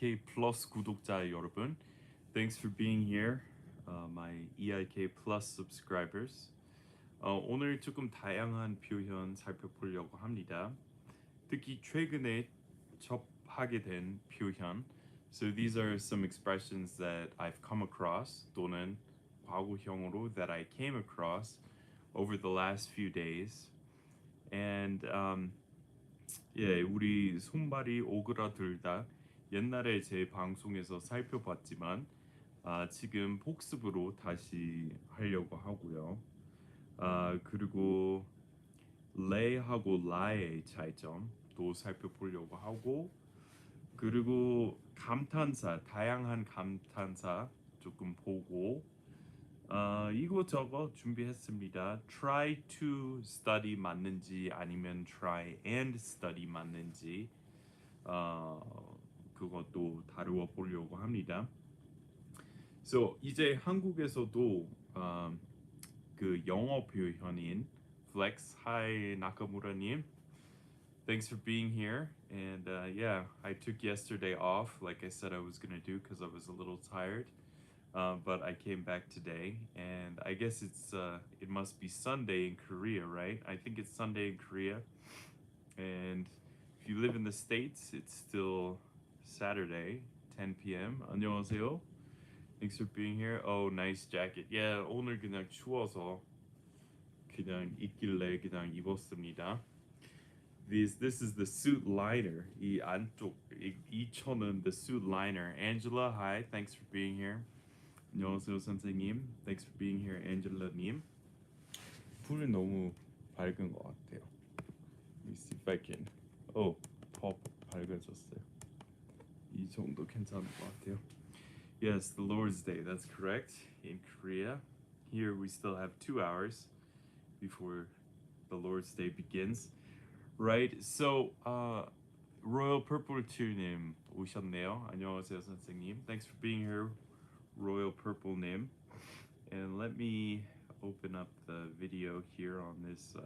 EIK Plus 구독자 여러분, thanks for being here, my EIK Plus subscribers. 오늘 조금 다양한 표현 살펴보려고 합니다. 특히 최근에 접하게 된 표현. So these are some expressions that I've come across 또는 과거형으로 that I came across over the last few days. And 우리 손발이 오그라들다 옛날에 제 방송에서 살펴봤지만 지금 복습으로 다시 하려고 하고요. 그리고 레하고 라의 차이점도 살펴보려고 하고, 그리고 감탄사, 다양한 감탄사 조금 보고, 이거저거 준비했습니다. Try to study 맞는지 아니면 try and study 맞는지 그것도 다루어 보려고 합니다. So 이제 한국에서도 그 영어 표현인 Flex, hi 나카무라님, thanks for being here. And I took yesterday off, like I said I was gonna do, because I was a little tired. But I came back today, and I guess it must be Sunday in Korea, right? I think it's Sunday in Korea, and if you live in the States, it's still Saturday, 10 p.m. 안녕하세요. Thanks for being here. Oh, nice jacket. Yeah, 오늘 그냥 추워서 그냥 있길래 그냥 입었습니다. This is the suit liner. 이 안쪽 이 천은 the suit liner. Angela, hi. Thanks for being here. 안녕하세요 선생님. Thanks for being here, Angela-님. 불이 너무 밝은 것 같아요. Let me see if I can. 더 밝아졌어요. 이 정도 괜찮은 것 같아요. Yes, the Lord's Day. That's correct. In Korea, here we still have 2 hours before the Lord's Day begins. Right. So, Royal Purple 2님 오셨네요. 안녕하세요 선생님. Thanks for being here, Royal Purple name. And let me open up the video here on this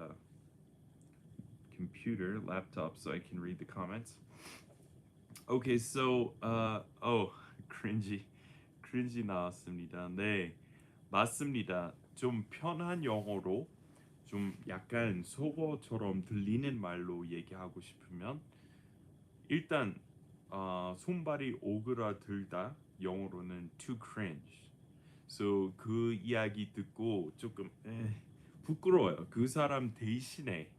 computer laptop so I can read the comments. Okay, so cringy 나왔습니다. 네, 맞습니다. 좀 편한 영어로 좀 약간 속어처럼 들리는 말로 얘기하고 싶으면 일단 손발이 오그라들다 영어로는 to cringe. So 그 이야기 듣고 조금 부끄러워요. 그 사람 대신에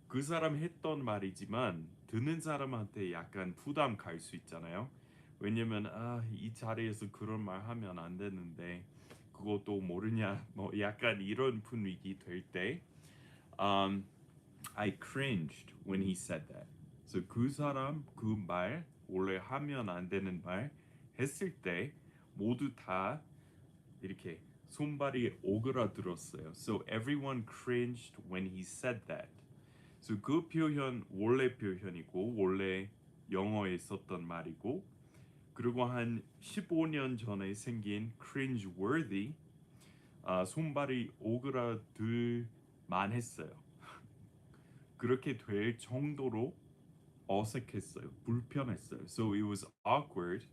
그 사람 했던 말이지만 듣는 사람한테 약간 부담 갈 수 있잖아요. 왜냐면 이 자리에서 그런 말 하면 안 되는데 그것도 모르냐 뭐 약간 이런 분위기 될 때 I cringed when he said that. So 그 사람 그 말 원래 하면 안 되는 말 했을 때 모두 다 이렇게 손발이 오그라들었어요. So everyone cringed when he said that. So 그 표현 원래 표현이고 원래 영어에 썼던 말이고, 그리고 한 15년 전에 생긴 cringe worthy, 손발이 오그라들 만했어요. 그렇게 될 정도로 어색했어요. 불편했어요. So it was awkward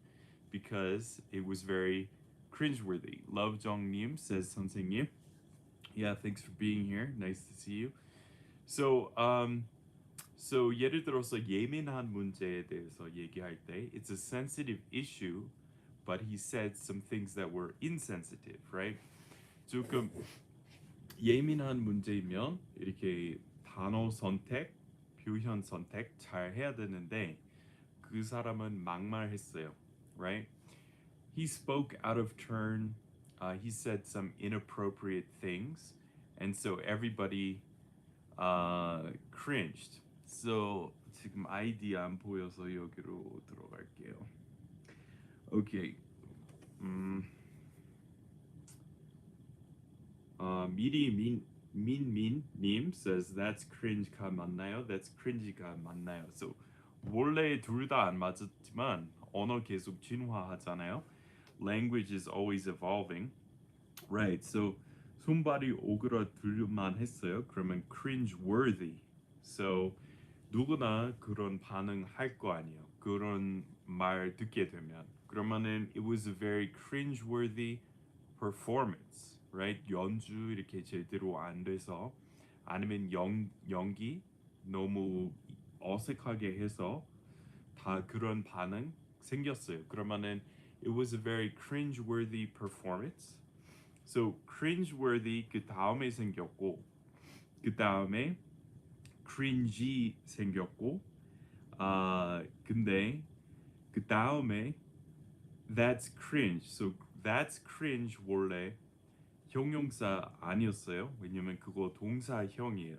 because it was very cringeworthy. Love정님 says 선생님. Yeah, thanks for being here. Nice to see you. So 예를 들어서 예민한 문제에 대해서 얘기할 때 it's a sensitive issue, but he said some things that were insensitive, right? 조금 예민한 문제이면 이렇게 단어 선택, 표현 선택 잘 해야 되는데 그 사람은 막말했어요, right? He spoke out of turn. He said some inappropriate things, and so everybody cringed. So 지금 아이디 안 보여서 여기로 들어갈게요. Okay. 미리 민님 says that's cringe가 맞나요? That's cringe가 맞나요? So 원래 둘 다 안 맞았지만 언어 계속 진화하잖아요. Language is always evolving, right? So 손발이 오그라들만 했어요. 그러면 cringe worthy. So 누구나 그런 반응 할 거 아니에요. 그런 말 듣게 되면 그러면은 it was a very cringe-worthy performance, right? 연주 이렇게 제대로 안 돼서 아니면 연기 너무 어색하게 해서 다 그런 반응 생겼어요. 그러면은 it was a very cringe-worthy performance. So cringe-worthy 그 다음에 생겼고 그 다음에 cringy 생겼고 근데 그 다음에 that's cringe. So that's cringe 원래 형용사 아니었어요. 왜냐면 그거 동사형이에요.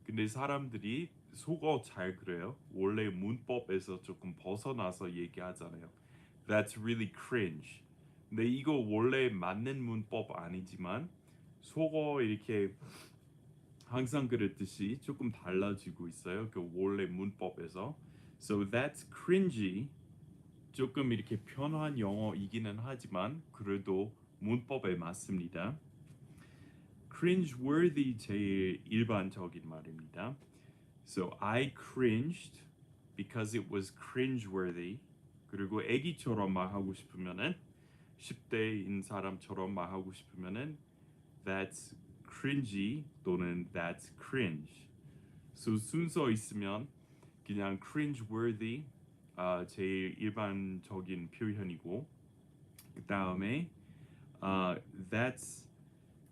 근데 사람들이 속어 잘 그래요. 원래 문법에서 조금 벗어나서 얘기하잖아요. That's really cringe. 근데 이거 원래 맞는 문법 아니지만 속어 이렇게 항상 그랬듯이 조금 달라지고 있어요. 그 원래 문법에서. So that's cringy. 조금 이렇게 편한 영어이기는 하지만 그래도 문법에 맞습니다. cringe-worthy 제일 일반적인 말입니다. So I cringed because it was cringe-worthy. 그리고 애기처럼 말하고 싶으면은 10대인 사람처럼 말하고 싶으면은 that's cringy 또는 that's cringe. So 순서 있으면 그냥 cringe-worthy 제일 일반적인 표현이고 그 다음에 that's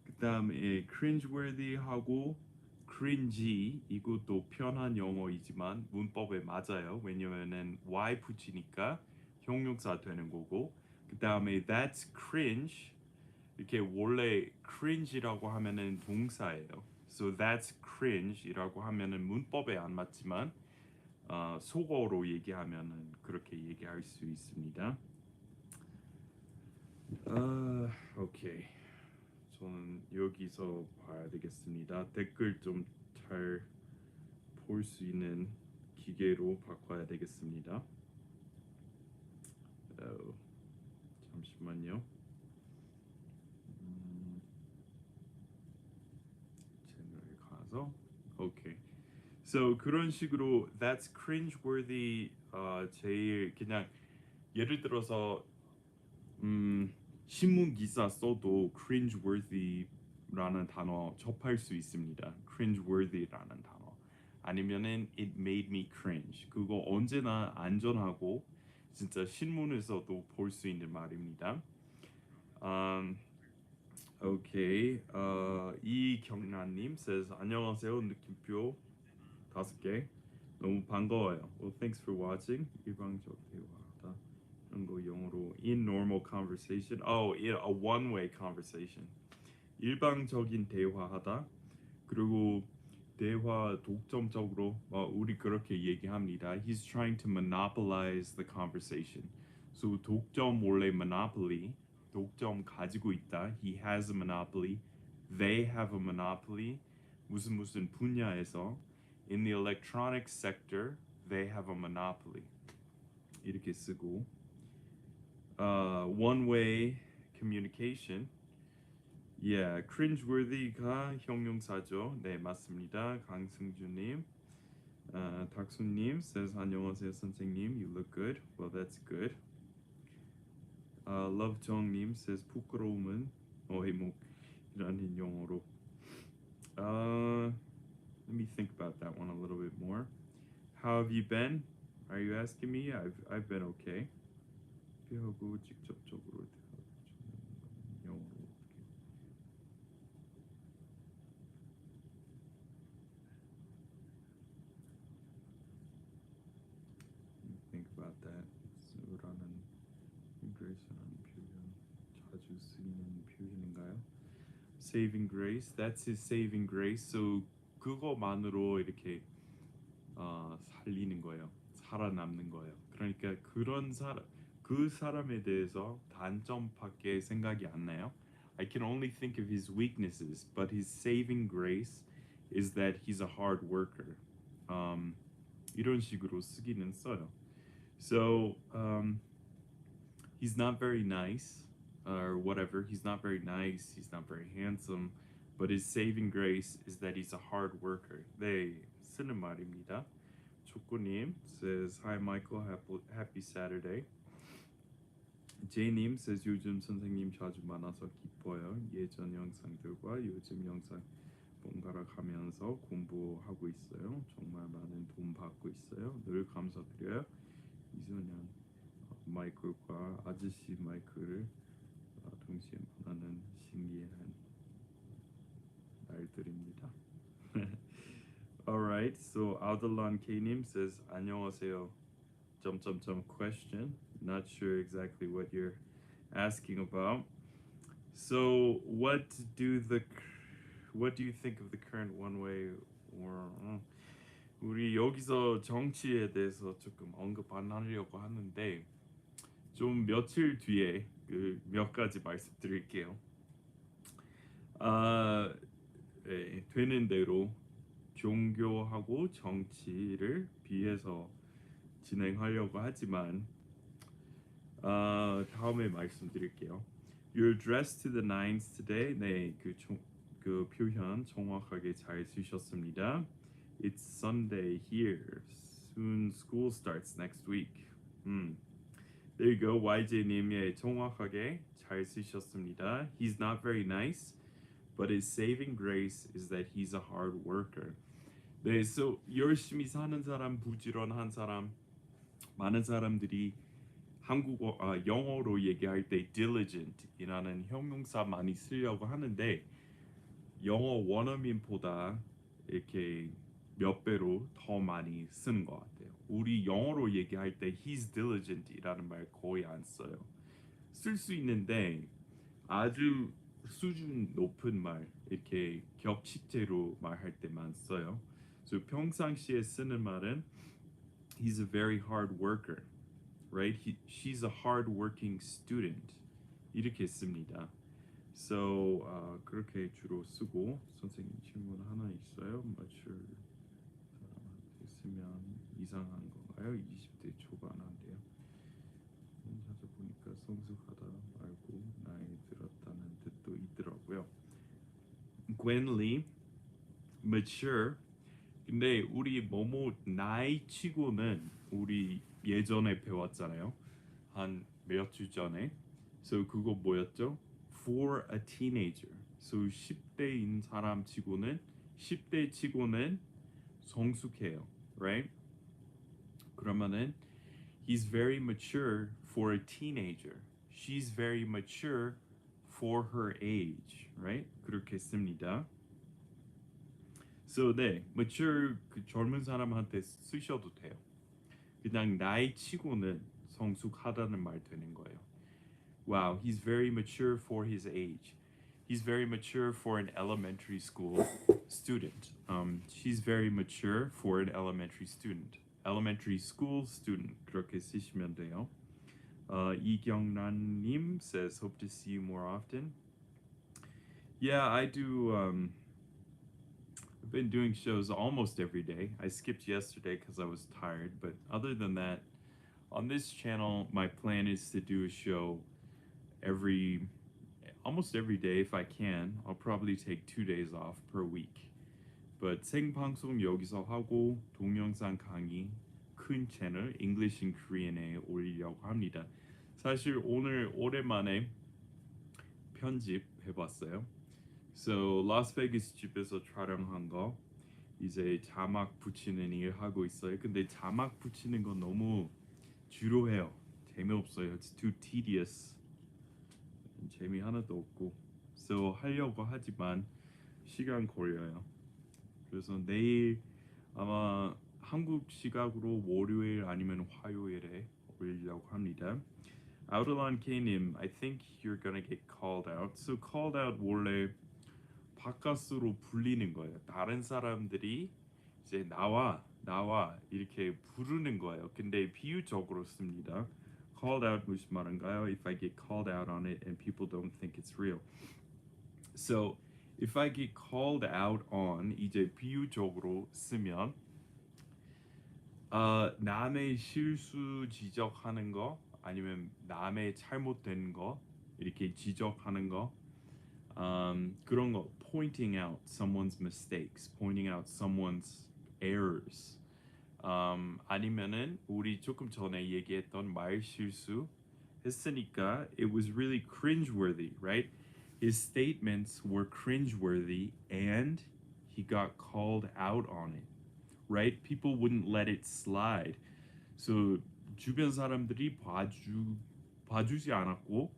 그 다음에 cringe-worthy 하고 cringy 이것도 편한 영어이지만 문법에 맞아요. 왜냐면은 y 붙이니까 형용사 되는 거고 그 다음에 that's cringe 이렇게 원래 cringe라고 하면은 동사예요. So that's cringe이라고 하면은 문법에 안 맞지만 속어로 얘기하면은 그렇게 얘기할 수 있습니다. 오케이. 저는 여기서 봐야 되겠습니다. 댓글 좀 잘 볼 수 있는 기계로 바꿔야 되겠습니다. 잠시만요. 채널에 가서 오케이. So 그런 식으로 that's cringe-worthy 제일 그냥 예를 들어서 신문 기사 써도 cringe-worthy라는 단어 접할 수 있습니다. cringe-worthy라는 단어. 아니면은 it made me cringe. 그거 언제나 안전하고 진짜 신문에서도 볼 수 있는 말입니다. 오케이. 이경란님 says 안녕하세요. 느낌표 5개. 너무 반가워요. Well, thanks for watching. 일방적 대화하다. 이런 거 영어로 in normal conversation. Oh, yeah, a one-way conversation. 일방적인 대화하다. 그리고 대화 독점적으로 우리 그렇게 얘기합니다. He's trying to monopolize the conversation. So 독점 원래 monopoly. 독점 가지고 있다. He has a monopoly. They have a monopoly. 무슨 분야에서 in the electronics sector, they have a monopoly. 이렇게 쓰고 one-way communication. Yeah, cringeworthy가 형용사죠. 네, 맞습니다. 강승주님, 닥수님 says 안녕하세요 선생님. You look good. Well, that's good. love정님 says 부끄러움은 어해목이라는 영어로. Let me think about that one a little bit more. How have you been? Are you asking me? I've been okay. 하고 직접적으로 영어로 think about that. 라는 grace라는 표현 자주 쓰이는 표현인가요? Saving grace. That's his saving grace. So 그거만으로 이렇게 살리는 거예요. 살아남는 거예요. 그러니까 그 사람에 대해서 단점밖에 생각이 안 나요. I can only think of his weaknesses, but his saving grace is that he's a hard worker. 이런 식으로 쓰기는 써요. So he's not very nice or whatever. He's not very nice. He's not very handsome. But his saving grace is that he's a hard worker. 네, 쓰는 말입니다. 초코님 says hi Michael, happy Saturday. 제이님 says 요즘 선생님 자주 만나서 기뻐요. 예전 영상들과 요즘 영상 번갈아 가면서 공부하고 있어요. 정말 많은 도움 받고 있어요. 늘 감사드려요. 이소년 마이클과 아저씨 마이클을 동시에 만나는 신기한 날들입니다. Alright, so Aldelan K님 says 안녕하세요. Question. Not sure exactly what you're asking about. So what do you think of the current one-way or 우리 여기서 정치에 대해서 조금 언급 안 하려고 하는데 좀 며칠 뒤에 그 몇 가지 말씀드릴게요. 되는 대로 종교하고 정치를 비해서 진행하려고 하지만 다음에 말씀드릴게요. You're dressed to the nines today. 네, 그 표현 정확하게 잘 쓰셨습니다. It's Sunday here. Soon school starts next week. There you go. YJ님, 예, 정확하게 잘 쓰셨습니다. He's not very nice, but his saving grace is that he's a hard worker. 네, so 열심히 사는 사람, 부지런한 사람, 많은 사람들이 영어로 얘기할 때 diligent이라는 형용사 많이 쓰려고 하는데 영어 원어민보다 이렇게 몇 배로 더 많이 쓰는 것 같아요. 우리 영어로 얘기할 때 he's diligent이라는 말 거의 안 써요. 쓸 수 있는데 아주 수준 높은 말, 이렇게 격식제로 말할 때만 써요. 그래서 평상시에 쓰는 말은 he's a very hard worker, right? She's a hard working student 이렇게 씁니다. So 그렇게 주로 쓰고 선생님 질문 하나 있어요. mature 사람한테 쓰면 이상한 건가요? 20대 초반한데요. 찾아보니까 성숙하다 말고 나이 들었다는 뜻도 있더라고요. Gwenly, mature. 근데 우리 뭐뭐 나이 치고는 우리 예전에 배웠잖아요. 한 몇 주 전에. So 그거 뭐였죠? For a teenager. So 10대인 사람 치고는 10대 치고는 성숙해요. Right? 그러면은 he's very mature for a teenager. She's very mature for her age. Right? 그렇게 씁니다. So 네, mature 그 젊은 사람한테 쓰셔도 돼요. 그냥 나이 치고는 성숙하다는 말 되는 거예요. Wow, he's very mature for his age. He's very mature for an elementary school student. She's very mature for an elementary student. Elementary school student. 그렇게 쓰시면 돼요. 이경란님 says, hope to see you more often. Yeah, I do. I've been doing shows almost every day. I skipped yesterday because I was tired, but other than that, on this channel, my plan is to do a show almost every day if I can. I'll probably take 2 days off per week. But 생방송 여기서 하고 동영상 강의 큰 채널 English in Korean에 올리려고 합니다. 사실 오늘 오랜만에 편집해봤어요. So 라스베이거스 집에서 촬영한 거 이제 자막 붙이는 일 하고 있어요. 근데 자막 붙이는 거 너무 지루해요. 재미없어요. It's too tedious. 재미 하나도 없고. So 하려고 하지만 시간 걸려요. 그래서 내일 아마 한국 시각으로 월요일 아니면 화요일에 올리려고 합니다. Outline K님, I think you're gonna get called out. So called out 원래 바깥으로 불리는 거예요. 다른 사람들이 이제 나와 이렇게 부르는 거예요. 근데 비유적으로 씁니다. Called out 무슨 말인가요? If I get called out on it and people don't think it's real. So if I get called out on 이제 비유적으로 쓰면 남의 실수 지적하는 거 아니면 남의 잘못된 거 이렇게 지적하는 거 그런 거 pointing out someone's mistakes, pointing out someone's errors 아니면은 우리 조금 전에 얘기했던 말 실수 했으니까 it was really cringeworthy, right? His statements were cringeworthy and he got called out on it, right? People wouldn't let it slide. So 주변 사람들이 봐주지 않았고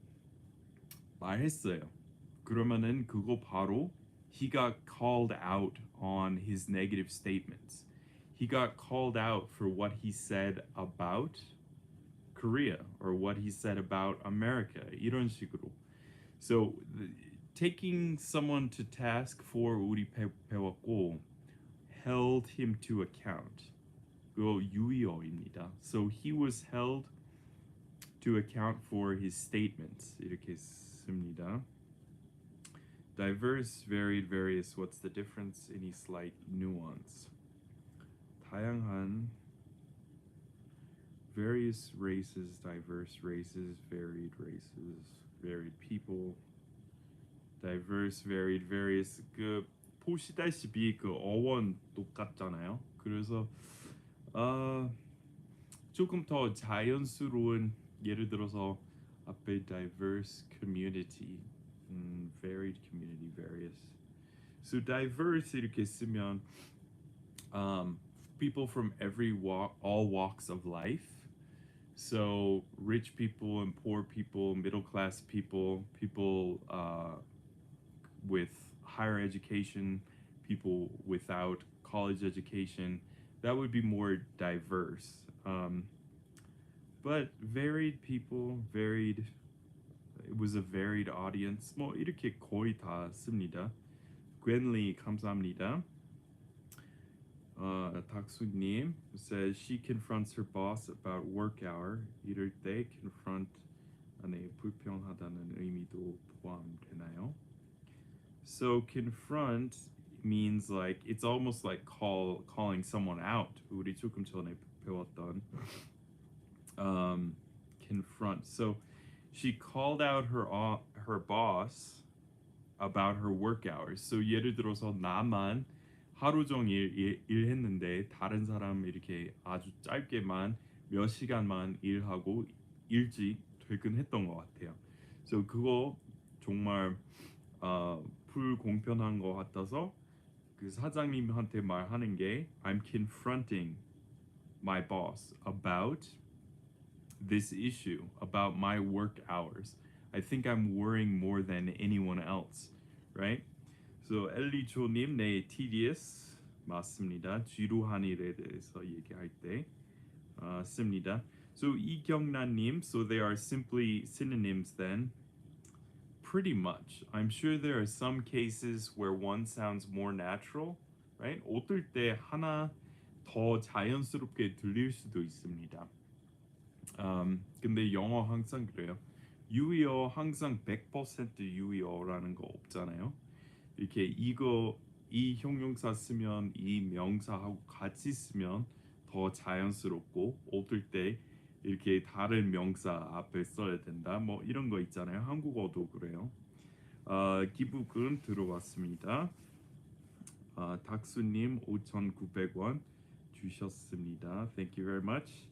말했어요. 그러면은 그거 바로 he got called out on his negative statements. He got called out for what he said about Korea or what he said about America. 이런 식으로. So taking someone to task for 우리 배웠고 held him to account. 그거 유의어입니다. So he was held to account for his statements. 이렇게 씁니다. Diverse, varied, various. What's the difference? Any slight nuance? 다양한, various races, diverse races, varied people, diverse, varied, various. 그 보시다시피 그 어원 똑같잖아요. 그래서 조금 더 자연스러운 예를 들어서 앞에 diverse community, varied community, various. So diverse 이렇게 쓰면 people from all walks of life. So rich people and poor people, middle class people, people with higher education, people without college education. That would be more diverse. But varied people, varied. It was a varied audience. 뭐 이렇게 거의 다 씁니다. Gwenly 감사합니다. 닥수님 says she confronts her boss about work hour. 이럴 때 confront 안에 불평하다는 의미도 포함되나요? So confront means like it's almost like calling someone out. 우리 조금 전에 배웠던 confront. So she called out her boss about her work hours. So 예를 들어서 나만 하루 종일 일했는데 다른 사람 이렇게 아주 짧게만 몇 시간만 일하고 일찍 퇴근했던 것 같아요. So 그거 정말 불공평한 것 같아서 그 사장님한테 말하는 게 I'm confronting my boss about this issue, about my work hours. I think I'm worrying more than anyone else, right? So 엘리조님, 네, tedious 맞습니다. 지루한 일에 대해서 얘기할 때 씁니다. So 이경란님, so they are simply synonyms then. Pretty much. I'm sure there are some cases where one sounds more natural, right? 어떨 때 하나 더 자연스럽게 들릴 수도 있습니다. 근데 영어 항상 그래요. 유의어 항상 100% 유의어라는 거 없잖아요. 이렇게 이 형용사 쓰면 이 명사하고 같이 쓰면 더 자연스럽고 어떨 때 이렇게 다른 명사 앞에 써야 된다. 뭐 이런 거 있잖아요. 한국어도 그래요. 기부금 들어왔습니다. 닥수님 5,900원 주셨습니다. Thank you very much.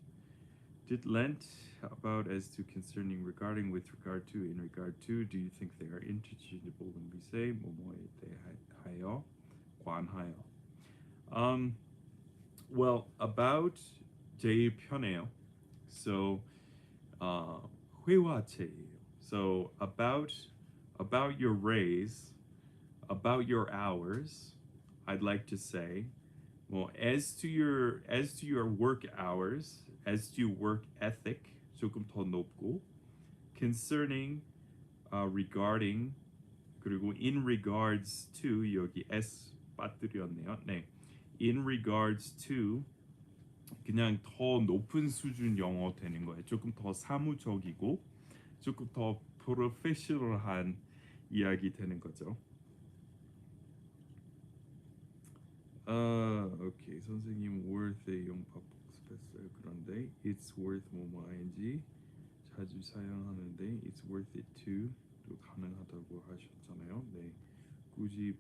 Did Lent about as to concerning regarding with regard to in regard to do you think they are interchangeable when we say 뭐뭐에 대하여 관하여? Well, about 제일 편해요. So 회화체예요. So about your raise, about your hours, I'd like to say, well, as to your work hours, as to your work ethic, 조금 더 높고, concerning, regarding, 그리고 in regards to 여기 s 빠뜨렸네요. 네, in regards to 그냥 더 높은 수준 영어 되는 거예요. 조금 더 사무적이고, 조금 더 프로페셔널한 이야기 되는 거죠. 오케이. 선생님 worth의 용법 복습했어요. 그런데 it's worth 뭐뭐 ing 자주 사용하는데 it's worth it to도 가능하다고 하셨잖아요. 네. 굳이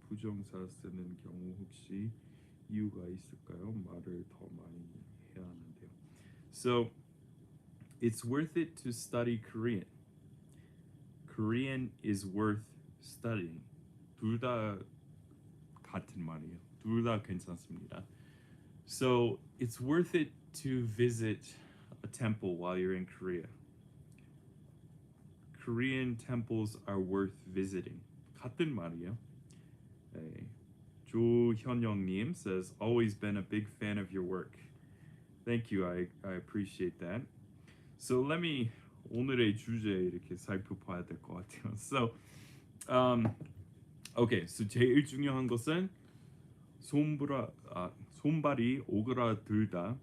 부정사 쓰는 경우 혹시 이유가 있을까요? 말을 더 많이 해야 하는데요. So it's worth it to study Korean. Korean is worth studying. 둘 다 같은 말이에요. 둘 다 괜찮습니다. So it's worth it to visit a temple while you're in Korea. Korean temples are worth visiting. 같은 말이에요. 네. 조현영님 says, always been a big fan of your work. Thank you. I appreciate that. So let me 오늘의 주제 이렇게 살펴봐야 될 것 같아요. So, okay. So 제일 중요한 것은 손발이 오그라들다.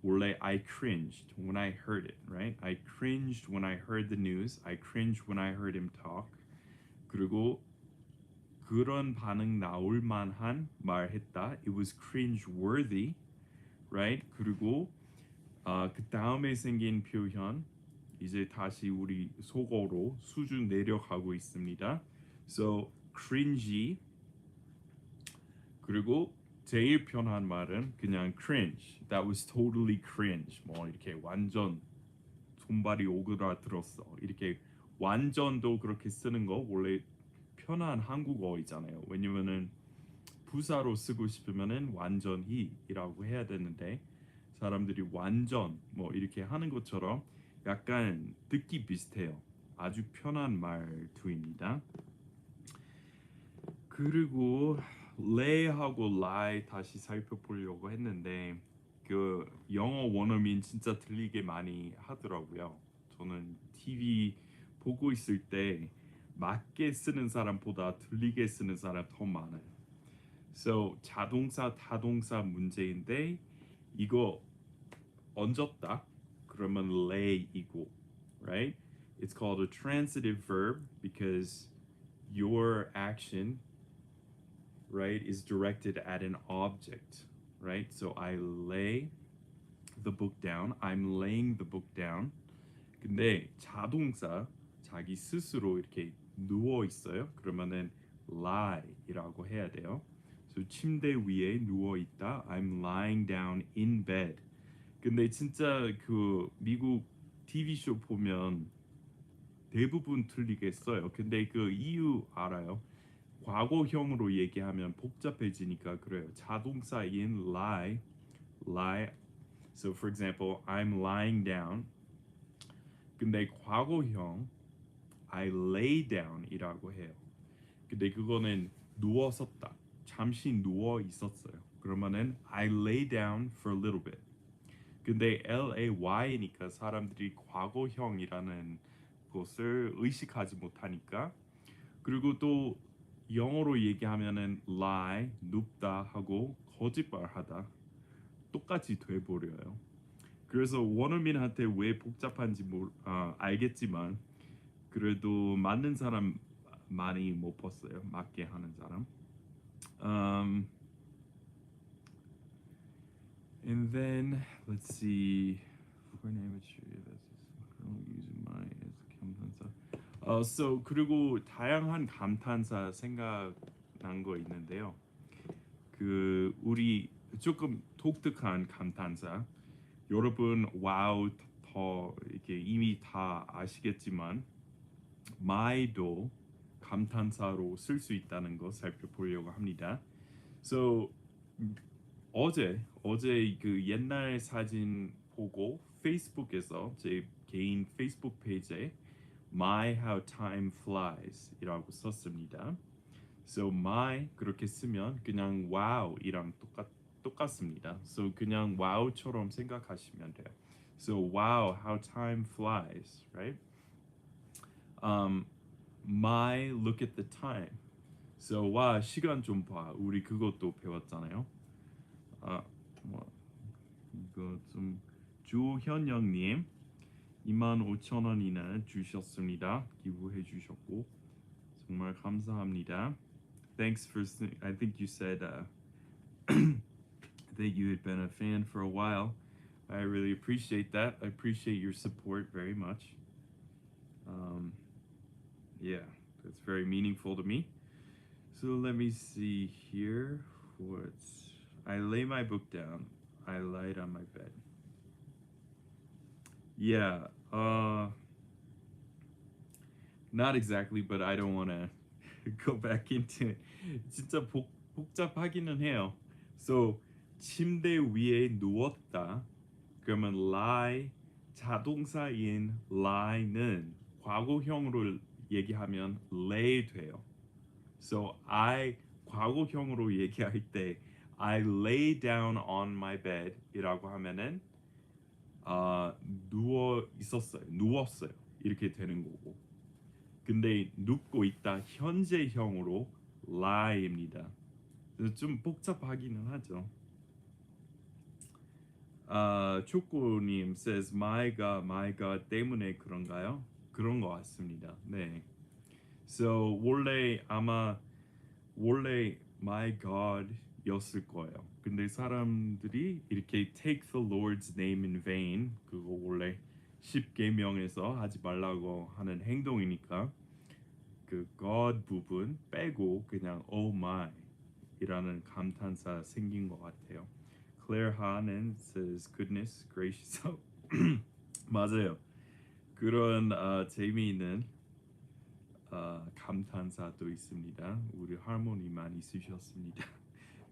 원래 I cringed when I heard it, right? I cringed when I heard the news. I cringed when I heard him talk. 그리고 그런 반응 나올 만한 말했다. It was cringe worthy, right? 그리고 그 다음에 생긴 표현 이제 다시 우리 속어로 수준 내려가고 있습니다. So cringy. 그리고 제일 편한 말은 그냥 cringe. That was totally cringe. 뭐 이렇게 완전 손발이 오그라들었어. 이렇게 완전도 그렇게 쓰는 거 원래 편한 한국어이잖아요. 왜냐면은 부사로 쓰고 싶으면은 완전히이라고 해야 되는데 사람들이 완전 뭐 이렇게 하는 것처럼 약간 듣기 비슷해요. 아주 편한 말투입니다. 그리고 lay하고 lie 다시 살펴보려고 했는데 그 영어 원어민 진짜 들리게 많이 하더라고요. 저는 TV 보고 있을 때 맞게 쓰는 사람보다 들리게 쓰는 사람 더 많아요. So 자동사 타동사 문제인데 이거 얹었다 그러면 lay이고, right? It's called a transitive verb because your action, right, is directed at an object, right? So I lay the book down. I'm laying the book down. 근데 자동사 자기 스스로 이렇게 누워 있어요. 그러면은 lie이라고 해야 돼요. So 침대 위에 누워 있다. I'm lying down in bed. 근데 진짜 그 미국 TV 쇼 보면 대부분 틀리겠어요. 근데 그 이유 알아요? 과거형으로 얘기하면 복잡해지니까 그래요. 자동사인 lie. So for example, I'm lying down. 근데 과거형 I lay down이라고 해요. 근데 그거는 누웠었다. 잠시 누워 있었어요. 그러면은 I lay down for a little bit. 근데 lay니까 사람들이 과거형이라는 것을 의식하지 못하니까. 그리고 또 영어로 얘기하면은 lie, 눕다 하고 거짓말하다 똑같이 돼버려요. 그래서 원어민한테 왜 복잡한지 알겠지만 그래도 맞는 사람 많이 못 봤어요. 맞게 하는 사람. And then let's see. For an amateur, that's using my as 감탄사. So 그리고 다양한 감탄사 생각난 거 있는데요. 그 우리 조금 독특한 감탄사. 여러분 와우 더 이렇게 이미 다 아시겠지만 my도 감탄사로 쓸 수 있다는 거 살펴보려고 합니다. So 어제 그 옛날 사진 보고 페이스북에서 제 개인 페이스북 페이지에 My How Time Flies 이라고 썼습니다. So my 그렇게 쓰면 그냥 wow이랑 똑같습니다. So 그냥 wow처럼 생각하시면 돼요. So wow, how time flies, right? My look at the time. So 와 시간 좀 봐. 우리 그것도 배웠잖아요. 뭐 이거 좀 주현영님 25,000원이나 주셨습니다. 기부해 주셨고 정말 감사합니다. Thanks for. I think you said that you had been a fan for a while. I really appreciate that. I appreciate your support very much. Yeah, that's very meaningful to me. So let me see here. I lay my book down. I lie on my bed. Yeah. Not exactly, but I don't want to go back into it. 진짜 복잡하기는 해요. So 침대 위에 누웠다. 그러면 lie 자동사인 lie는 과거형으로 얘기하면 lay 돼요. So I 과거형으로 얘기할 때 I lay down on my bed 이라고 하면은 누웠어요 이렇게 되는 거고, 근데 눕고 있다 현재형으로 lie입니다. 그래서 좀 복잡하기는 하죠. 초코님 says my God 때문에 그런가요? 그런 것 같습니다. 네. So 원래 my God 였을 거예요. 근데 사람들이 이렇게 take the Lord's name in vain, 그거 원래 10계명에서 하지 말라고 하는 행동이니까 그 God 부분 빼고 그냥 oh my 이라는 감탄사 생긴 것 같아요. Claire Ha는 says goodness gracious. 맞아요. 그런 재미있는 감탄사도 있습니다. 우리 할머니 많이 쓰셨습니다.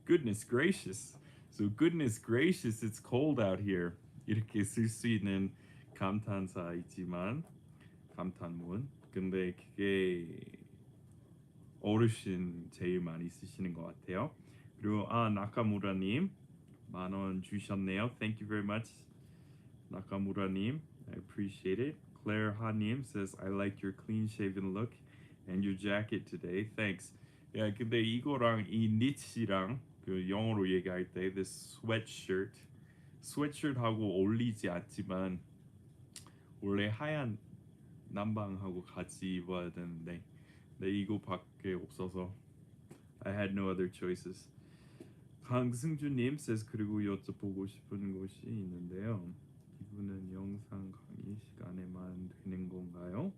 Goodness gracious. So goodness gracious, it's cold out here. 이렇게 쓸 수 있는 감탄사 있지만 감탄문. 근데 그게 어르신 제일 많이 쓰시는 것 같아요. 그리고 나카무라님 10,000원 주셨네요. Thank you very much, 나카무라님. I appreciate it. Claire 하님 says I like your clean-shaven look and your jacket today. Thanks. 야, 근데 이거랑 이 니트랑 그 영어로 얘기할 때 this sweatshirt하고 어울리지 않지만 원래 하얀 남방하고 같이 입어야 되는데 이거밖에 없어서 I had no other choices. 강승주님 says 그리고 여쭤보고 싶은 것이 있는데요. 이분은 영상 강의 시간에만 되는 건가요?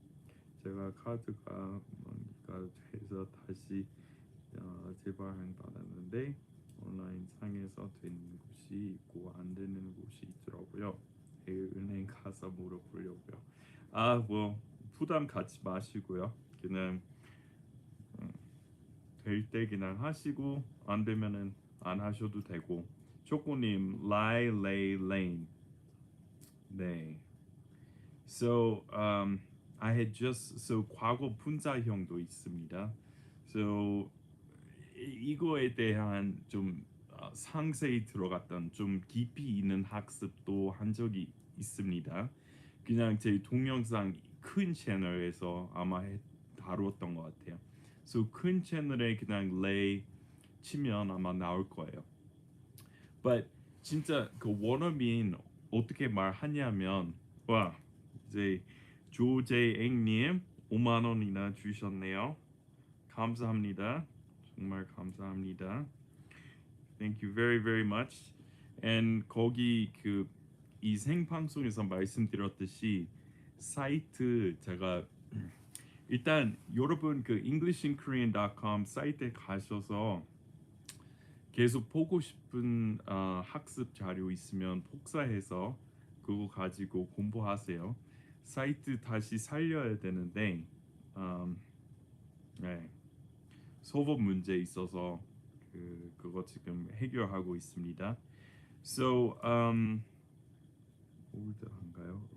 제가 카드가 만기가 돼서 다시 재발행 받았는데 온라인 상에서 되는 곳이 있고 안 되는 곳이 있더라고요. 은행 가서 물어보려고요. 뭐 부담 갖지 마시고요. 그냥 될 때 그냥 하시고 안 되면은 안 하셔도 되고. 초코님 lie, lay, lane. 네. So I had so 과거 분사형도 있습니다. So 이거에 대한 좀 상세히 들어갔던 좀 깊이 있는 학습도 한 적이 있습니다. 그냥 제 동영상 큰 채널에서 아마 다루었던 것 같아요. So 큰 채널에 그냥 lay 치면 아마 나올 거예요. But 진짜 그 원어민 어떻게 말하냐면 이제 조재앵님 5만 원이나 주셨네요. 감사합니다. 정말 감사합니다. Thank you very very much. And 거기 이 생방송에서 말씀드렸듯이 사이트 제가 일단 여러분 englishinkorean.com 사이트에 가셔서 계속 보고 싶은 학습 자료 있으면 복사해서 그거 가지고 공부하세요. 사이트 다시 살려야 되는데 네, 서버 문제 있어서 그거 지금 해결하고 있습니다. So 올드한가요?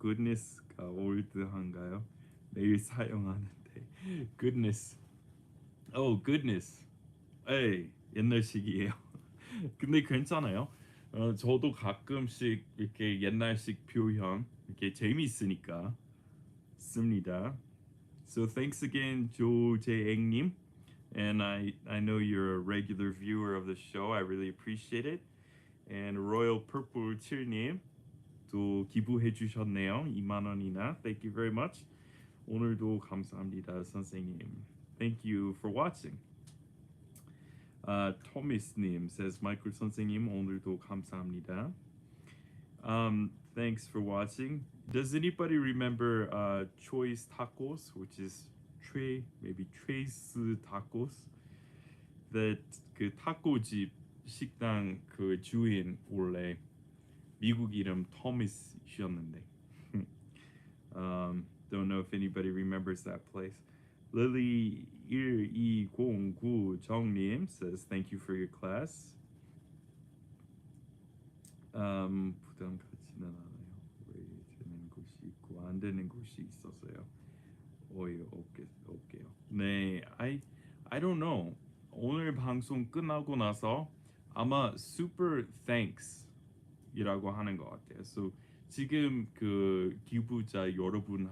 goodness가 올드한가요? 매일 사용하는데 goodness. goodness. 에이, 옛날식이에요. 근데 괜찮아요. 저도 가끔씩 이렇게 옛날식 표현 이렇게 재미있으니까 씁니다. So thanks again, 조재앵님. And I know you're a regular viewer of the show. I really appreciate it. And Royal Purple 7님 또 기부해 주셨네요. 2만 원이나. Thank you very much. 오늘도 감사합니다, 선생님. Thank you for watching. 토미스님 says 마이클 선생님 오늘도 감사합니다. Thanks for watching. Does anybody remember Choice Tacos, which is maybe Trace Tacos? That 그 타코집 식당 그 주인 원래 미국 이름 토미스였는데 don't know if anybody remembers that place. Lily 1209 정님 says thank you for your class. 부담 갖지는 않아요. 왜 되는 곳이 있고 안 되는 곳이 있어서요. 올게요. 네, I don't know. 오늘 방송 끝나고 나서 아마 super thanks 이라고 하는 것 같아요. So 지금 그 기부자 여러분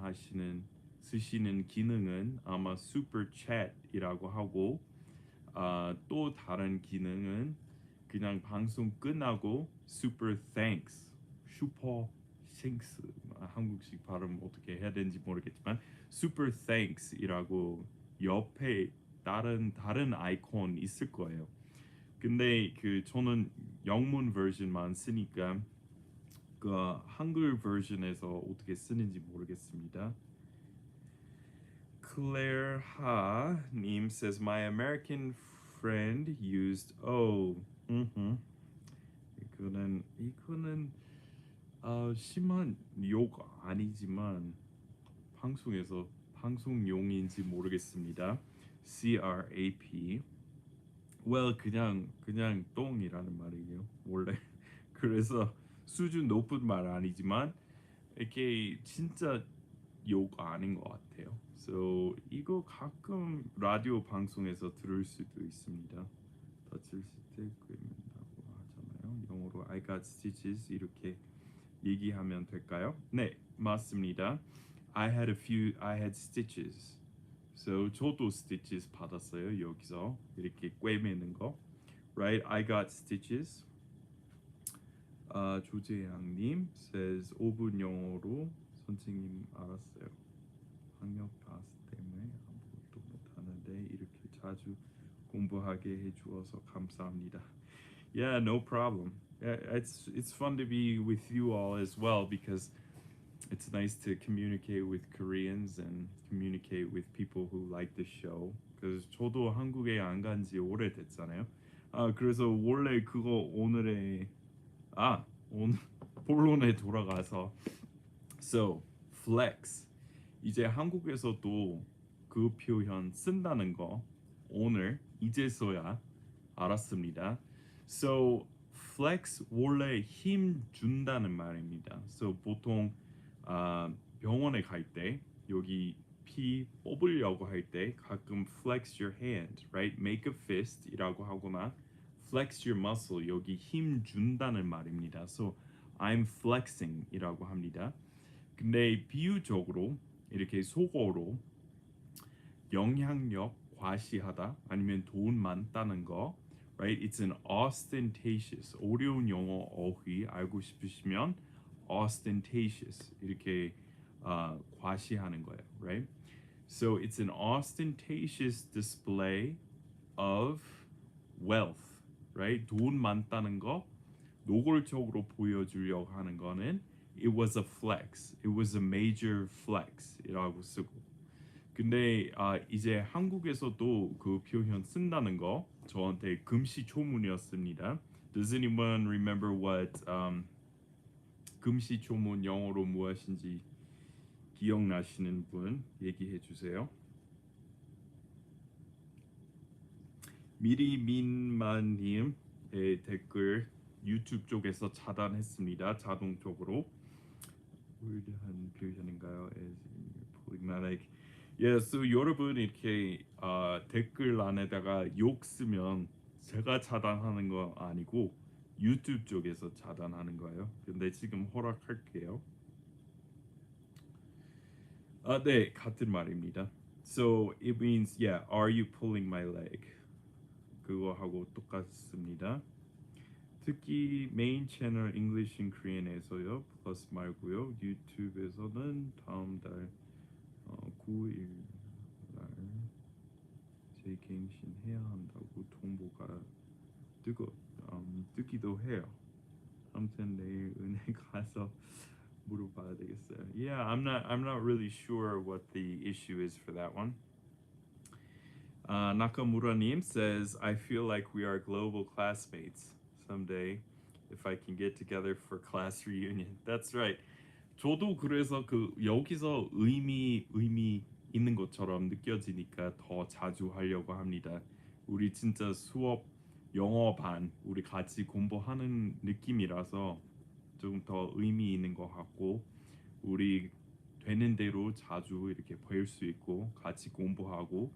쓰시는 기능은 아마 super chat이라고 하고 또 다른 기능은 그냥 방송 끝나고 super thanks, super thanks 한국식 발음 어떻게 해야 되는지 모르겠지만 super thanks이라고 옆에 다른 아이콘 있을 거예요. 근데 그 저는 영문 버전만 쓰니까 그 한글 버전에서 어떻게 쓰는지 모르겠습니다. Claire Ha 님 says my American friend used oh 이거는 심한 욕 아니지만 방송에서 방송용인지 모르겠습니다. CRAP well 그냥 똥이라는 말이에요. 원래 그래서 수준 높은 말 아니지만 이게 진짜 욕 아닌 것 같아요. So 이거 가끔 라디오 방송에서 들을 수도 있습니다. 다칠 때 꿰맨다고 하잖아요. 영어로 I got stitches 이렇게 얘기하면 될까요? 네, 맞습니다. I had stitches. So 저도 stitches 받았어요. 여기서 이렇게 꿰매는 거. Right? I got stitches. 조재양님 says 5분 영어로 선생님 알았어요. 학력 파스 때문에 아무것도 못하는데 이렇게 자주 공부하게 해주어서 감사합니다. Yeah, no problem. Yeah, it's fun to be with you all as well because it's nice to communicate with Koreans and communicate with people who like the show. because 저도 한국에 안 간지 오래됐잖아요. 그래서 원래 그거 오늘 본론에 돌아가서 so flex 이제 한국에서도 그 표현 쓴다는 거 오늘 이제서야 알았습니다. So flex 원래 힘 준다는 말입니다. So 보통 병원에 갈 때 여기 피 뽑으려고 할 때 가끔 flex your hand, right? Make a fist이라고 하거나 flex your muscle 여기 힘 준다는 말입니다. So I'm flexing이라고 합니다. 근데 비유적으로 이렇게 속어로 영향력 과시하다 아니면 돈 많다는 거 right? It's an ostentatious 어려운 영어 어휘 알고 싶으시면 ostentatious 이렇게 과시하는 거예요 right? So it's an ostentatious display of wealth right? 돈 많다는 거 노골적으로 보여주려고 하는 거는 it was a flex. It was a major flex 이라고 쓰고 근데 이제 한국에서도 그 표현 쓴다는 거 저한테 금시초문이었습니다. Does anyone remember what 금시초문 영어로 무엇인지 기억나시는 분 얘기해 주세요. 미리민마님의 댓글 유튜브 쪽에서 차단했습니다. 자동적으로 홀드한 표현인가요? Problematic. Yeah, so 여러분 이렇게 댓글란에다가 욕 쓰면 제가 차단하는 거 아니고 유튜브 쪽에서 차단하는 거예요. 근데 지금 허락할게요. 네, 같은 말입니다. So it means yeah, are you pulling my leg? 그거하고 똑같습니다. 특히 메인 채널 English in Korean에서요. 플러스 말고요. 유튜브에서는 다음 달 9일 날 재갱신해야 한다고 통보가 뜨기도 해요. 아무튼 내일 은행 가서 물어봐야 되겠어요. Yeah, I'm not really sure what the issue is for that one. Nakamura-님 says, I feel like we are global classmates someday if I can get together for class reunion. That's right. 저도 그래서 그 여기서 의미 있는 것처럼 느껴지니까 더 자주 하려고 합니다. 우리 진짜 수업 영어 반 우리 같이 공부하는 느낌이라서 좀 더 의미 있는 것 같고 우리 되는 대로 자주 이렇게 볼 수 있고 같이 공부하고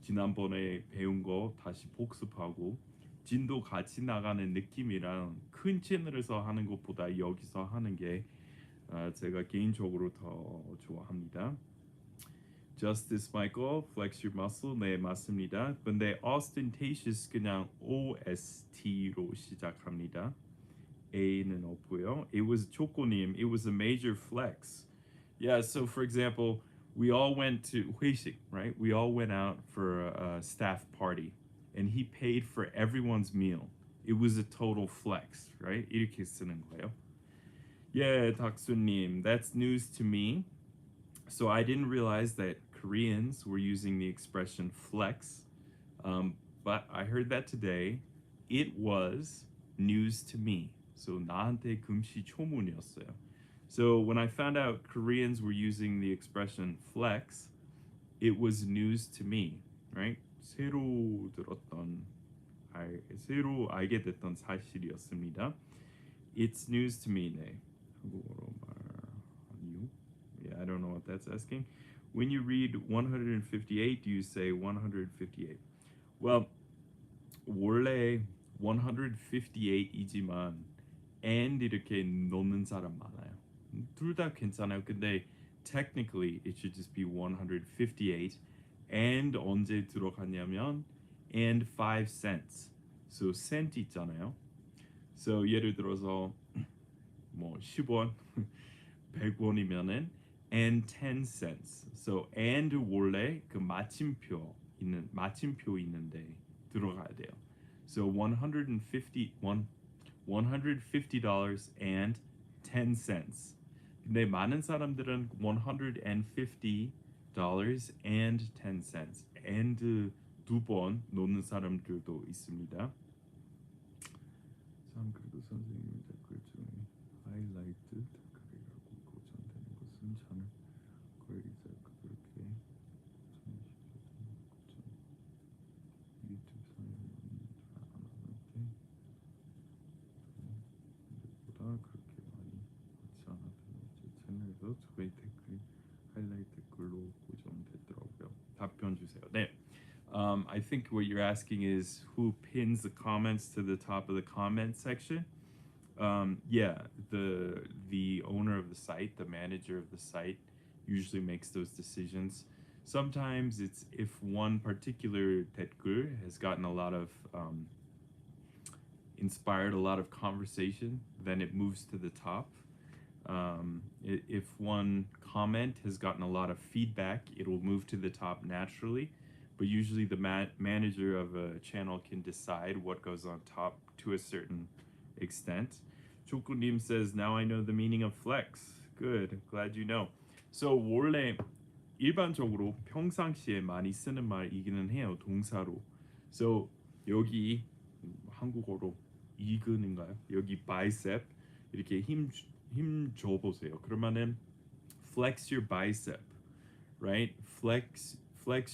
지난번에 배운 거 다시 복습하고 진도 같이 나가는 느낌이랑 큰 채널에서 하는 것보다 여기서 하는 게 제가 개인적으로 더 좋아합니다. Justice Michael, Flex Your Muscle, 네 맞습니다. 근데 ostentatious 그냥 OST로 시작합니다. A는 없고요. It was 초코님, it was a major flex. Yeah, so for example, we all went to 회식, right? We all went out for a staff party, and he paid for everyone's meal. It was a total flex, right? 이렇게 쓰는 거예요. Yeah, 닥수님, that's news to me. So I didn't realize that Koreans were using the expression flex, but I heard that today. It was news to me. So 나한테 금시초문이었어요. So when I found out Koreans were using the expression flex, it was news to me, right? 새로 알게 됐던 사실이었습니다. It's news to me. 네. 한국어로 말하니요? Yeah, I don't know what that's asking. When you read 158, do you say 158? Well, 원래 158이지만 and 이렇게 넣는 사람 많아요. 둘 다 괜찮아요. 근데 technically it should just be 158 and 언제 들어가냐면 and 5 cents. So cent 있잖아요. So 예를 들어서 뭐 10원 100원이면은 and 10 cents. So and 원래 그 마침표 있는데 들어가야 돼요. So $150 and 10 cents. 근데 많은 사람들은 $150 and 10 cents and 두 번 놓는 사람들도 있습니다. 참 그리고 선생님 댓글 중에 하이라이트 댓글이라고 고정되는 것은 저는 그렇게 유튜브 상에는 안 하는데 보다 그렇게 많이 하지 않았던 제 채널에서 저의 댓글이 하이라이트 댓글로 고정되더라고요. 답변 주세요. 네. I think what you're asking is who pins the comments to the top of the comment section. Yeah, the owner of the site, the manager of the site, usually makes those decisions. Sometimes it's if one particular 댓글 has gotten a lot of inspired a lot of conversation, then it moves to the top. If one comment has gotten a lot of feedback, it will move to the top naturally. But usually the manager of a channel can decide what goes on top to a certain extent. Chokunim says, now I know the meaning of flex. Good, glad you know. So 원래 일반적으로 평상시에 많이 쓰는 말이기는 해요, 동사로. So 여기 한국어로 이근인가요? 여기 bicep 이렇게 힘 줘보세요. 그러면은 flex your bicep, right? Flex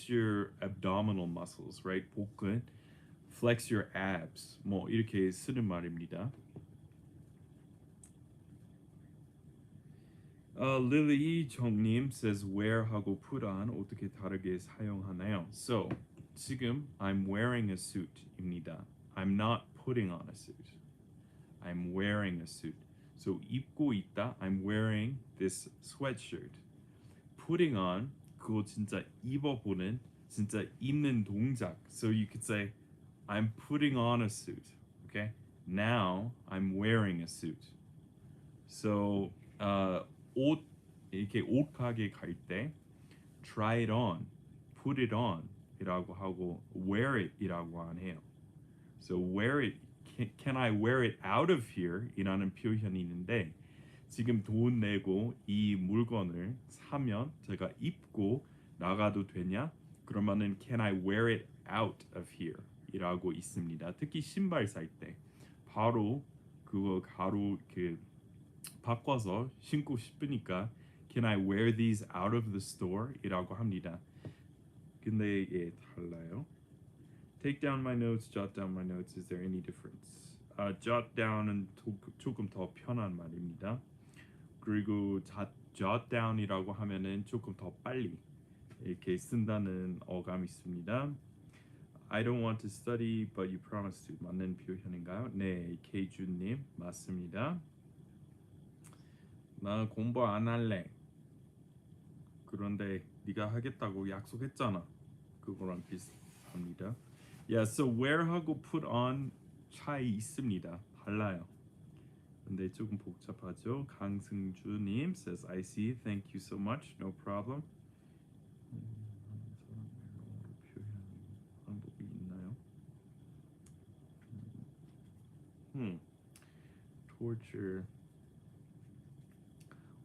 your abdominal muscles, right? 복근, flex your abs. 뭐 이렇게 쓰는 말입니다. Lily 정님 says wear 하고 put on 어떻게 다르게 사용하나요? So 지금 I'm wearing a suit입니다. I'm not putting on a suit. I'm wearing a suit. So 입고 있다. I'm wearing this sweatshirt. Putting on 그거 진짜 입어보는 진짜 입는 동작. So you could say I'm putting on a suit. Okay? Now I'm wearing a suit. So 옷 이렇게 옷 가게 갈 때 try it on, put it on 이라고 하고 wear it 이라고 안 해요. So wear it can I wear it out of here 이라는 표현이 있는데 지금 돈 내고 이 물건을 사면 제가 입고 나가도 되냐? 그러면은 can I wear it out of here? 이라고 있습니다. 특히 신발 살 때 바로 그거 가로 그 바꿔서 신고 싶으니까 can I wear these out of the store? 이라고 합니다. 근데 예 달라요. Take down my notes, jot down my notes. Is there any difference? Jot down은 조금 더 편한 말입니다. 그리고 jot down이라고 하면은 조금 더 빨리 이렇게 쓴다는 어감이 있습니다. I don't want to study, but you promised to. 맞는 표현인가요? 네, 케이준님 맞습니다. 나 공부 안 할래. 그런데 네가 하겠다고 약속했잖아. 그거랑 비슷합니다. Yeah, so wear하고 put on 차이 있습니다. 달라요. 근데 조금 복잡하죠. 강승주님 says I see. Thank you so much. No problem. 표현 방법이 있나요? torture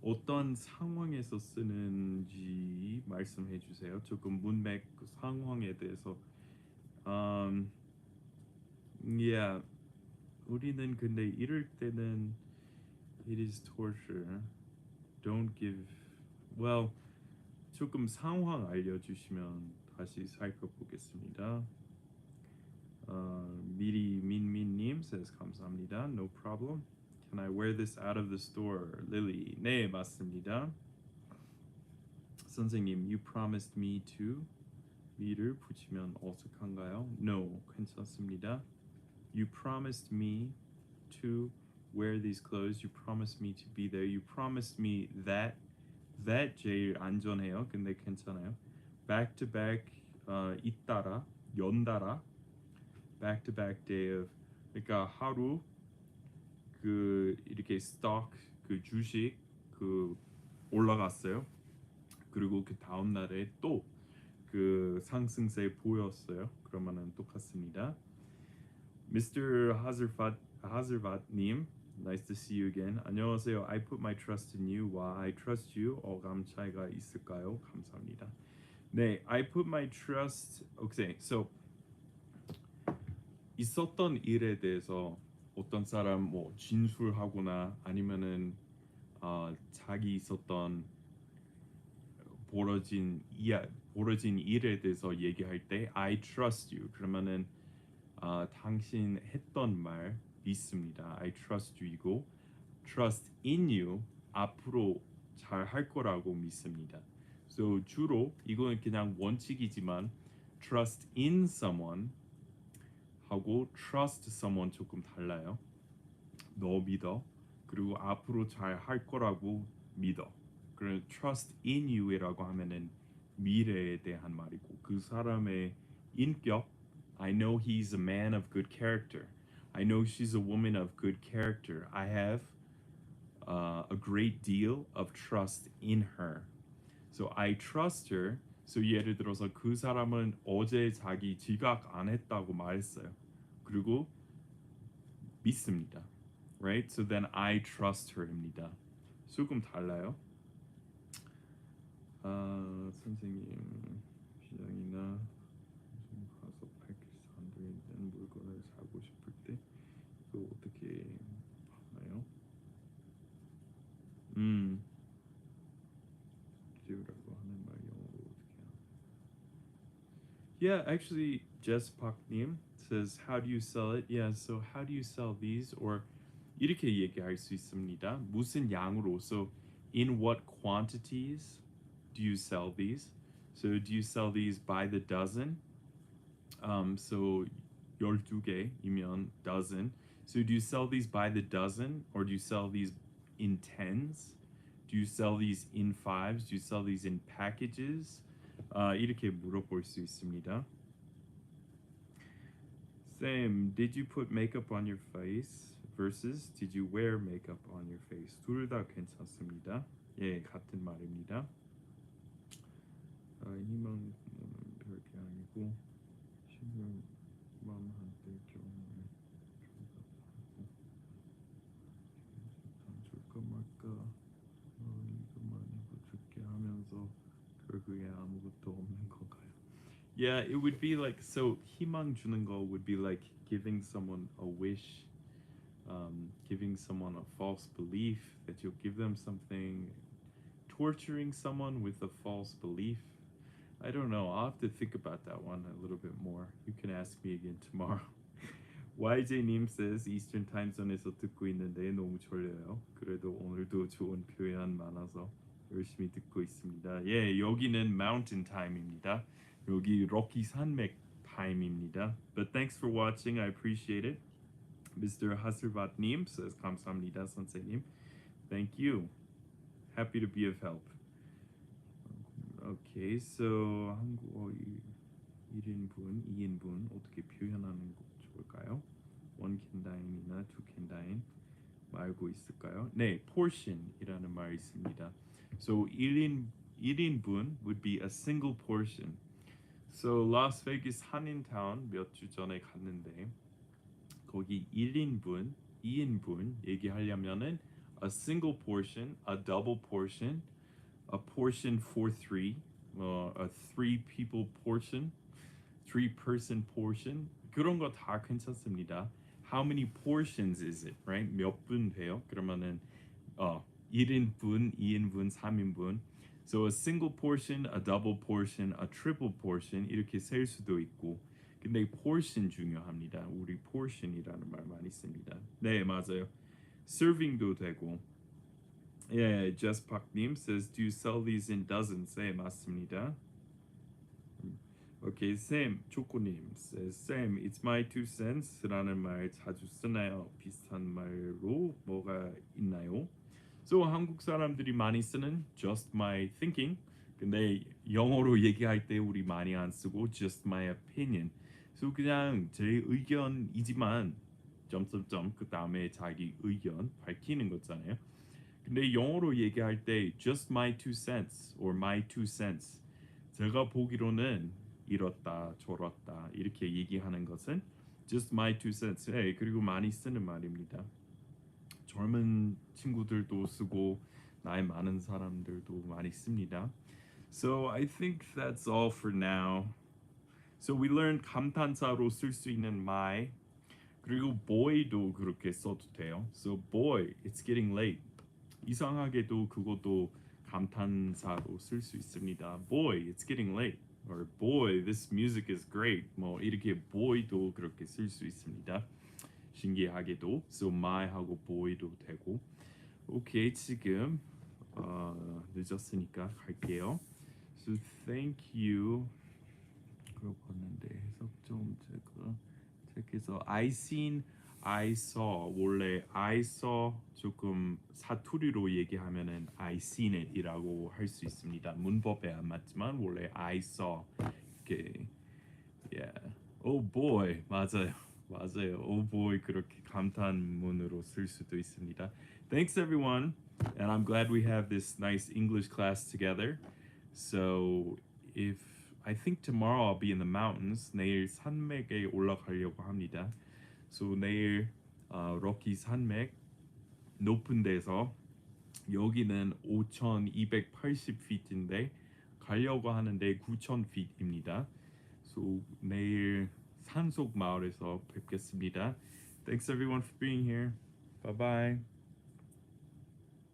어떤 상황에서 쓰는지 말씀해 주세요. 조금 문맥 상황에 대해서. Yeah, 우리는 근데 이럴 때는 it is torture. Don't give. Well, 조금 상황 알려주시면 다시 살펴보겠습니다. 미리 민민님 says 감사합니다. No problem. Can I wear this out of the store? Lily. 네, 맞습니다. 선생님, you promised me to. me를 붙이면 어색한가요? No, 괜찮습니다. You promised me to wear these clothes. You promised me to be there. You promised me that. That 제일 안전해요. 근데 괜찮아요. Back to back 잇따라 연달아 back to back day of 그러니까 하루 그 이렇게 stock 그 주식 그 올라갔어요. 그리고 그 다음 날에 또 그 상승세 보였어요. 그러면은 똑같습니다. Mr. 하즈르밭님, nice to see you again. 안녕하세요. I put my trust in you. 와, I trust you. 어감 차이가 있을까요? 감사합니다. 네, I put my trust. Okay, so 있었던 일에 대해서 어떤 사람 뭐 진술하거나 아니면은 자기 있었던 벌어진 일에 대해서 얘기할 때 I trust you 그러면은 당신 했던 말 믿습니다. I trust you이고 trust in you 앞으로 잘 할 거라고 믿습니다. So 주로 이거는 그냥 원칙이지만 trust in someone 하고 trust someone 조금 달라요. 너 믿어. 그리고 앞으로 잘 할 거라고 믿어. 그래서 trust in you이라고 하면은 미래에 대한 말이고 그 사람의 인격 I know he's a man of good character. I know she's a woman of good character. I have a great deal of trust in her. So I trust her. So 예를 들어서 그 사람은 어제 자기 지각 안 했다고 말했어요. 그리고 믿습니다. Right? So then I trust her입니다. 조금 달라요. 선생님 시장이나 가서 팔길 사람들이 있는 물건을 사고 싶을 때 이거 어떻게 하나요? 지우라고 하는 말 영어로 어떻게 하나요? Yeah, actually, Jess Park님 says, how do you sell it? Yeah, so how do you sell these? Or 이렇게 얘기할 수 있습니다. 무슨 양으로? So, in what quantities do you sell these? So, do you sell these by the dozen? So 12개이면 dozen. So, do you sell these by the dozen? Or do you sell these in tens? Do you sell these in fives? Do you sell these in packages? 이렇게 물어볼 수 있습니다. Sam, did you put makeup on your face? Versus did you wear makeup on your face? 둘 다 괜찮습니다. 예, 같은 말입니다. 희망은 별게 아니고 실망만 될 경우에 줄까 말까 이것만 해도 줄게 하면서 결국에 아무것도 없는 건가요? Yeah, it would be like so 희망 주는 거 would be like giving someone a wish, giving someone a false belief that you'll give them something, torturing someone with a false belief. I don't know. I'll have to think about that one a little bit more. You can ask me again tomorrow. YJ님 says Eastern Time Zone에서 듣고 있는데 너무 졸려요. 그래도 오늘도 좋은 표현 많아서 열심히 듣고 있습니다. 예, 여기는 Mountain Time입니다. 여기 럭키 산맥 타임입니다. But thanks for watching. I appreciate it. Mr. Hasselvat님 says 감사합니다, 선생님. Thank you. Happy to be of help. Okay, so 한국어 1인분, 2인분 어떻게 표현하는 거 좋을까요? 원 캔다인이나 두 캔다인 말고 있을까요? 네, portion이라는 말이 있습니다. So 1인분 would be a single portion. So Las Vegas 한인타운 몇 주 전에 갔는데 거기 1인분, 2인분 얘기하려면은 a single portion, a double portion, a portion for three, a three people portion, three person portion 그런 거 다 괜찮습니다. How many portions is it, right? 몇 분 돼요? 그러면은 1인분, 2인분, 3인분. So a single portion, a double portion, a triple portion 이렇게 셀 수도 있고. 근데 portion 중요합니다. 우리 portion이라는 말 많이 씁니다. 네, 맞아요. serving도 되고. 예, 제스팍님 says, do you sell these in dozens? 네, 맞습니다. Okay, Sam, 초코님 says, Sam, it's my 2 cents라는 말 자주 쓰나요? 비슷한 말로 뭐가 있나요? So 한국 사람들이 많이 쓰는 just my thinking. 근데 영어로 얘기할 때 우리 많이 안 쓰고 just my opinion. So 그냥 제 의견이지만 점점점 그 다음에 자기 의견 밝히는 거잖아요. 근데 영어로 얘기할 때 just my 2 cents or my 2 cents 제가 보기로는 이렇다 저렇다 이렇게 얘기하는 것은 just my 2 cents. 네, 그리고 많이 쓰는 말입니다. 젊은 친구들도 쓰고 나이 많은 사람들도 많이 씁니다. So I think that's all for now. So we learned 감탄사로 쓸 수 있는 my 그리고 boy도 그렇게 써도 돼요. So boy, it's getting late. 이상하게도 그것도 감탄사로 쓸 수 있습니다. Boy, it's getting late. Or boy, this music is great. 뭐 이렇게 boy도 그렇게 쓸 수 있습니다. 신기하게도 so my하고 boy도 되고. 오케이, 지금 늦었으니까 갈게요. So thank you. 그러고 봤는데 해석 좀 제가 책에서 I seen, I saw 원래 I saw 조금 사투리로 얘기하면은 I seen it이라고 할 수 있습니다. 문법에 안 맞지만 원래 I saw 이렇게 yeah. Oh boy 맞아요. 맞아요. Oh boy 그렇게 감탄문으로 쓸 수도 있습니다. Thanks everyone, and I'm glad we have this nice English class together. So if I think tomorrow I'll be in the mountains. 내일 산맥에 올라가려고 합니다. So 내일 럭키 산맥 높은 데서 여기는 5,280feet인데 가려고 하는데 9,000feet입니다. So 내일 산속 마을에서 뵙겠습니다. Thanks everyone for being here. Bye bye.